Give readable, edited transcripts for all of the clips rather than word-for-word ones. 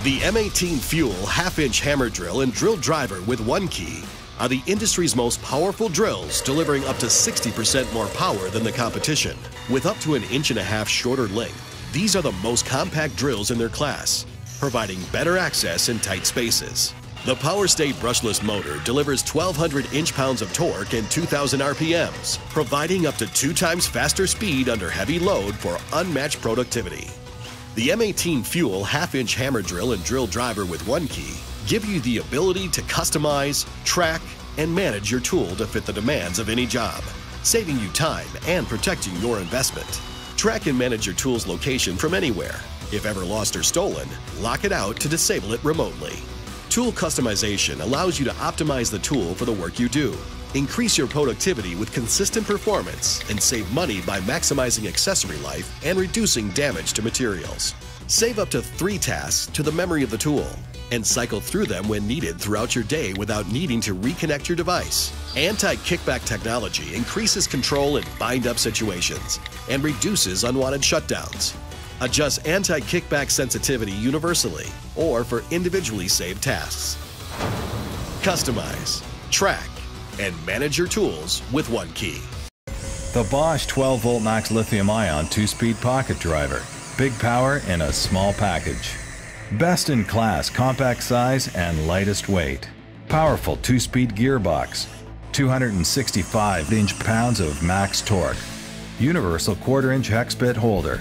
The M18 Fuel half-inch hammer drill and drill driver with one key are the industry's most powerful drills, delivering up to 60% more power than the competition. With up to 1.5 inches shorter length, these are the most compact drills in their class, providing better access in tight spaces. The PowerState brushless motor delivers 1,200 inch-pounds of torque and 2,000 RPMs, providing up to 2 times faster speed under heavy load for unmatched productivity. The M18 Fuel half-inch hammer drill and drill driver with one key give you the ability to customize, track, and manage your tool to fit the demands of any job, saving you time and protecting your investment. Track and manage your tool's location from anywhere. If ever lost or stolen, lock it out to disable it remotely. Tool customization allows you to optimize the tool for the work you do, increase your productivity with consistent performance, and save money by maximizing accessory life and reducing damage to materials. Save up to 3 tasks to the memory of the tool and cycle through them when needed throughout your day without needing to reconnect your device. Anti-kickback technology increases control in bind-up situations and reduces unwanted shutdowns. Adjust anti-kickback sensitivity universally or for individually saved tasks. Customize, track, and manage your tools with one key. The Bosch 12-volt max lithium-ion 2-speed pocket driver. Big power in a small package. Best in class compact size and lightest weight. Powerful 2-speed gearbox. 265 inch-pounds of max torque. Universal 1/4-inch hex bit holder.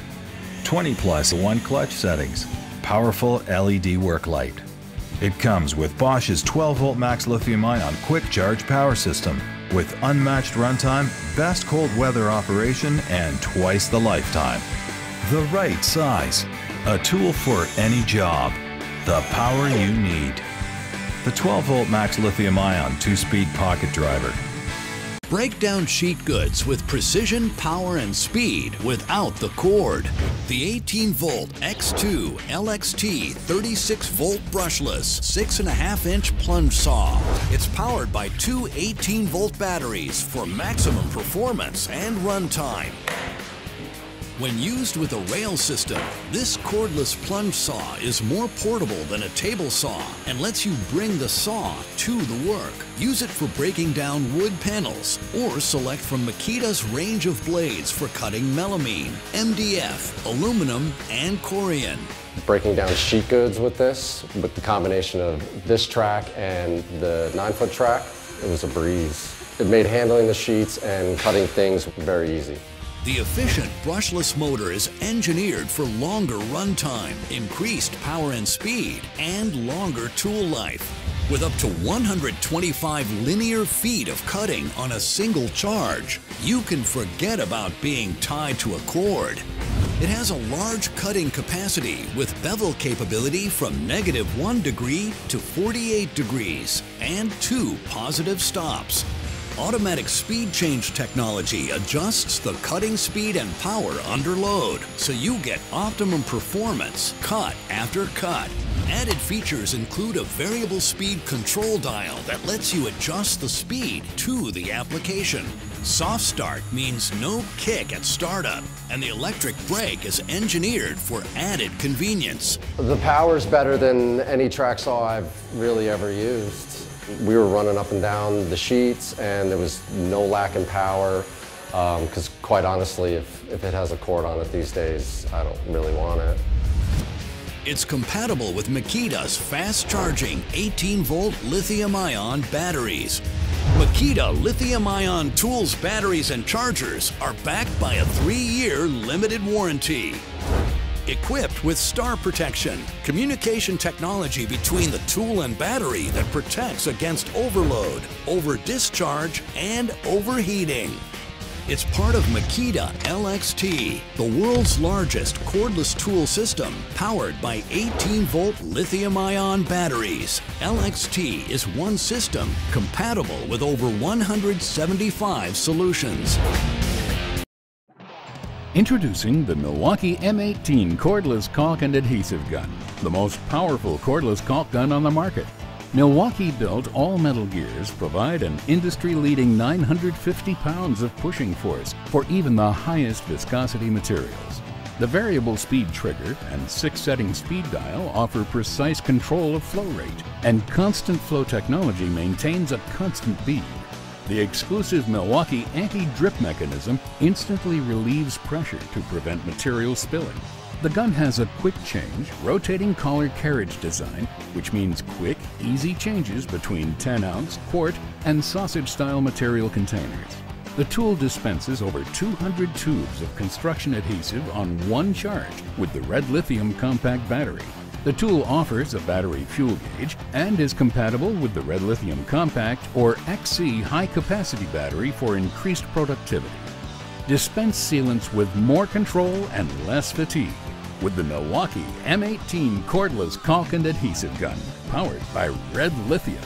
20+ 1 clutch settings. Powerful LED work light. It comes with Bosch's 12-volt max lithium-ion quick charge power system with unmatched runtime, best cold weather operation, and twice the lifetime. The right size. A tool for any job. The power you need. The 12-volt max lithium-ion 2-speed pocket driver. Break down sheet goods with precision, power, and speed without the cord. The 18-volt X2 LXT 36-volt brushless 6.5-inch plunge saw. It's powered by 2 18-volt batteries for maximum performance and runtime. When used with a rail system, this cordless plunge saw is more portable than a table saw and lets you bring the saw to the work. Use it for breaking down wood panels or select from Makita's range of blades for cutting melamine, MDF, aluminum, and Corian. Breaking down sheet goods with this, with the combination of this track and the 9-foot track, it was a breeze. It made handling the sheets and cutting things very easy. The efficient brushless motor is engineered for longer runtime, increased power and speed, and longer tool life. With up to 125 linear feet of cutting on a single charge, you can forget about being tied to a cord. It has a large cutting capacity with bevel capability from -1 degree to 48 degrees and 2 positive stops. Automatic speed change technology adjusts the cutting speed and power under load, so you get optimum performance cut after cut. Added features include a variable speed control dial that lets you adjust the speed to the application. Soft start means no kick at startup, and the electric brake is engineered for added convenience. The power's better than any track saw I've really ever used. We were running up and down the sheets and there was no lack in power because quite honestly, if it has a cord on it these days, I don't really want it. It's compatible with Makita's fast-charging 18-volt lithium-ion batteries. Makita lithium-ion tools, batteries, and chargers are backed by a 3-year limited warranty. Equipped with star protection, communication technology between the tool and battery that protects against overload, over-discharge, and overheating. It's part of Makita LXT, the world's largest cordless tool system powered by 18-volt lithium-ion batteries. LXT is one system compatible with over 175 solutions. Introducing the Milwaukee M18 cordless caulk and adhesive gun, the most powerful cordless caulk gun on the market. Milwaukee-built all-metal gears provide an industry-leading 950 pounds of pushing force for even the highest viscosity materials. The variable speed trigger and 6-setting speed dial offer precise control of flow rate, and constant flow technology maintains a constant bead. The exclusive Milwaukee anti-drip mechanism instantly relieves pressure to prevent material spilling. The gun has a quick change, rotating collar carriage design, which means quick, easy changes between 10-ounce, quart, and sausage-style material containers. The tool dispenses over 200 tubes of construction adhesive on one charge with the red lithium compact battery. The tool offers a battery fuel gauge and is compatible with the red lithium compact or XC high-capacity battery for increased productivity. Dispense sealants with more control and less fatigue with the Milwaukee M18 cordless caulk and adhesive gun, powered by red lithium.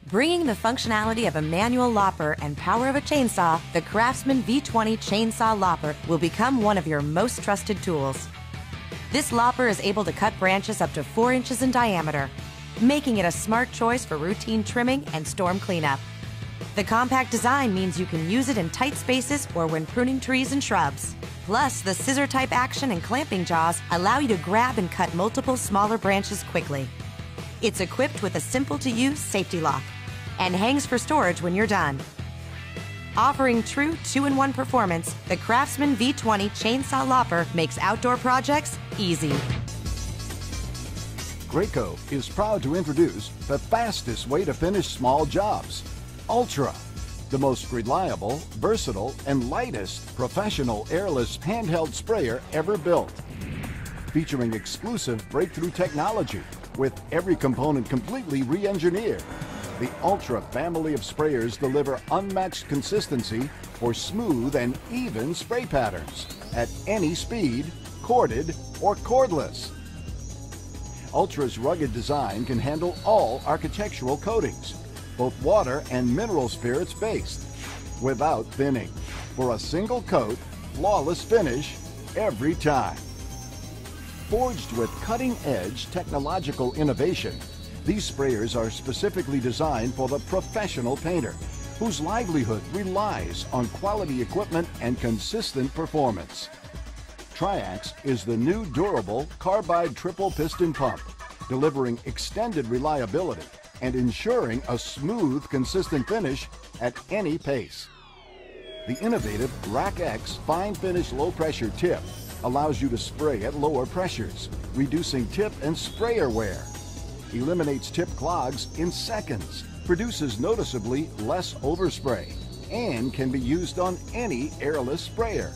Bringing the functionality of a manual lopper and power of a chainsaw, the Craftsman V20 Chainsaw Lopper will become one of your most trusted tools. This lopper is able to cut branches up to 4 inches in diameter, making it a smart choice for routine trimming and storm cleanup. The compact design means you can use it in tight spaces or when pruning trees and shrubs. Plus, the scissor-type action and clamping jaws allow you to grab and cut multiple smaller branches quickly. It's equipped with a simple-to-use safety lock and hangs for storage when you're done. Offering true 2-in-1 performance, the Craftsman V20 Chainsaw Lopper makes outdoor projects easy. Graco is proud to introduce the fastest way to finish small jobs, Ultra, the most reliable, versatile, and lightest professional airless handheld sprayer ever built. Featuring exclusive breakthrough technology with every component completely re-engineered, the Ultra family of sprayers deliver unmatched consistency for smooth and even spray patterns at any speed, corded or cordless. Ultra's rugged design can handle all architectural coatings, both water and mineral spirits based, without thinning, for a single coat, flawless finish every time. Forged with cutting-edge technological innovation, these sprayers are specifically designed for the professional painter, whose livelihood relies on quality equipment and consistent performance. Triax is the new durable carbide triple piston pump, delivering extended reliability and ensuring a smooth, consistent finish at any pace. The innovative Rack-X fine finish low pressure tip allows you to spray at lower pressures, reducing tip and sprayer wear. Eliminates tip clogs in seconds, produces noticeably less overspray, and can be used on any airless sprayer.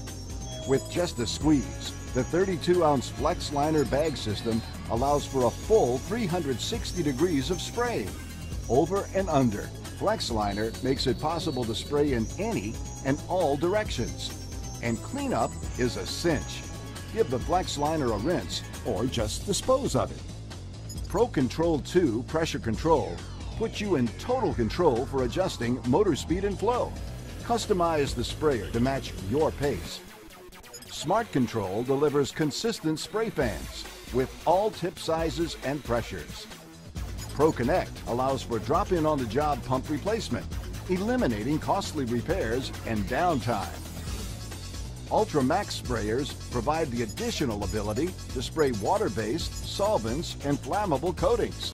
With just a squeeze, the 32-ounce Flex Liner bag system allows for a full 360 degrees of spraying. Over and under, Flex Liner makes it possible to spray in any and all directions. And cleanup is a cinch. Give the Flex Liner a rinse or just dispose of it. Pro Control 2 pressure control puts you in total control for adjusting motor speed and flow. Customize the sprayer to match your pace. Smart Control delivers consistent spray fans with all tip sizes and pressures. Pro Connect allows for drop-in on-the-job pump replacement, eliminating costly repairs and downtime. Ultra Max sprayers provide the additional ability to spray water-based, solvents, and flammable coatings.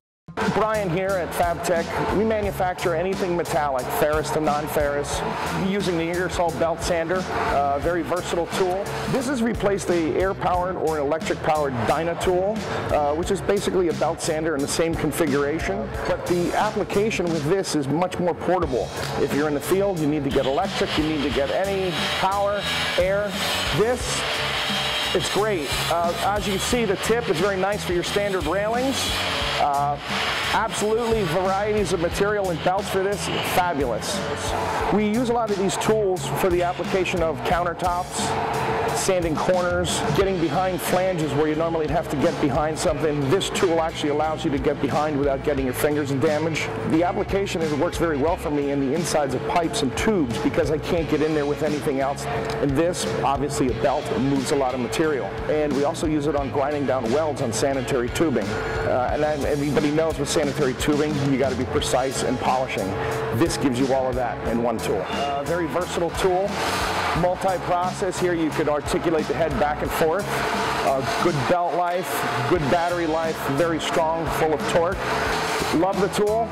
Brian here at FabTech. We manufacture anything metallic, ferrous to non-ferrous, using the Ingersoll belt sander, a very versatile tool. This has replaced the air-powered or an electric-powered Dyna tool, which is basically a belt sander in the same configuration. But the application with this is much more portable. If you're in the field, you need to get electric, you need to get any power, air. It's great. As you see, the tip is very nice for your standard railings. Absolutely varieties of material and belts for this, fabulous. We use a lot of these tools for the application of countertops, sanding corners, getting behind flanges where you normally have to get behind something. This tool actually allows you to get behind without getting your fingers in damage. The application works very well for me in the insides of pipes and tubes because I can't get in there with anything else. And this, obviously a belt, moves a lot of material. And we also use it on grinding down welds on sanitary tubing. And everybody knows with sanitary tubing, you got to be precise and polishing. This gives you all of that in one tool. Very versatile tool. Multi-process here, you could articulate the head back and forth. Good belt life, good battery life, very strong, full of torque. Love the tool,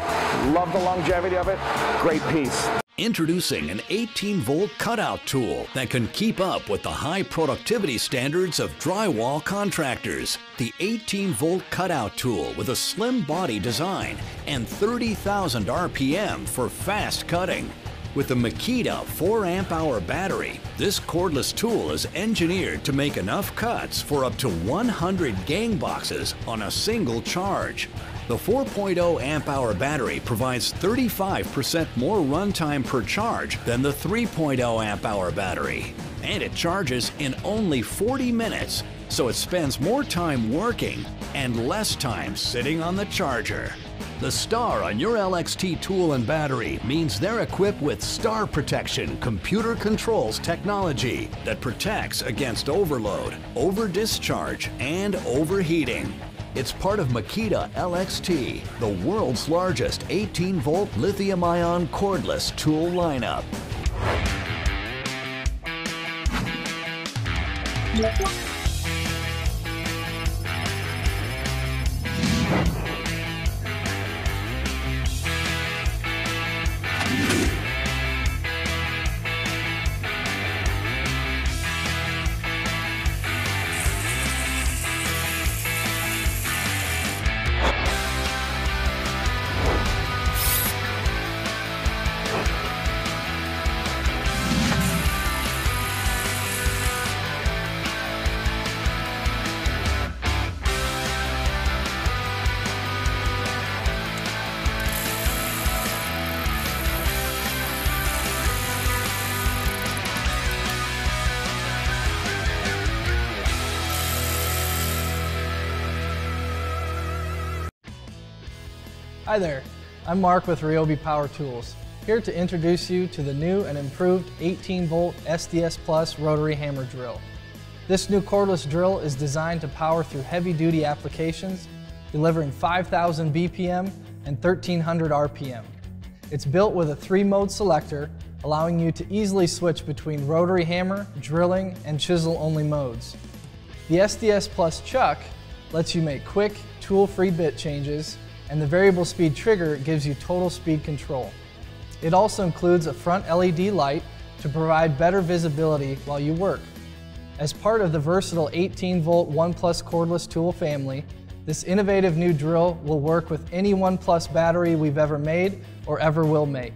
love the longevity of it, great piece. Introducing an 18-volt cutout tool that can keep up with the high productivity standards of drywall contractors. The 18-volt cutout tool with a slim body design and 30,000 RPM for fast cutting. With the Makita 4 amp-hour battery, this cordless tool is engineered to make enough cuts for up to 100 gang boxes on a single charge. The 4.0 amp-hour battery provides 35% more runtime per charge than the 3.0 amp-hour battery. And it charges in only 40 minutes, so it spends more time working and less time sitting on the charger. The star on your LXT tool and battery means they're equipped with Star Protection computer controls technology that protects against overload, over-discharge, and overheating. It's part of Makita LXT, the world's largest 18-volt lithium-ion cordless tool lineup. Hi there, I'm Mark with Ryobi Power Tools, here to introduce you to the new and improved 18-volt SDS Plus rotary hammer drill. This new cordless drill is designed to power through heavy-duty applications, delivering 5,000 BPM and 1,300 RPM. It's built with a 3-mode selector, allowing you to easily switch between rotary hammer, drilling, and chisel-only modes. The SDS Plus chuck lets you make quick, tool-free bit changes, and the variable speed trigger gives you total speed control. It also includes a front LED light to provide better visibility while you work. As part of the versatile 18-volt OnePlus cordless tool family, this innovative new drill will work with any OnePlus battery we've ever made or ever will make.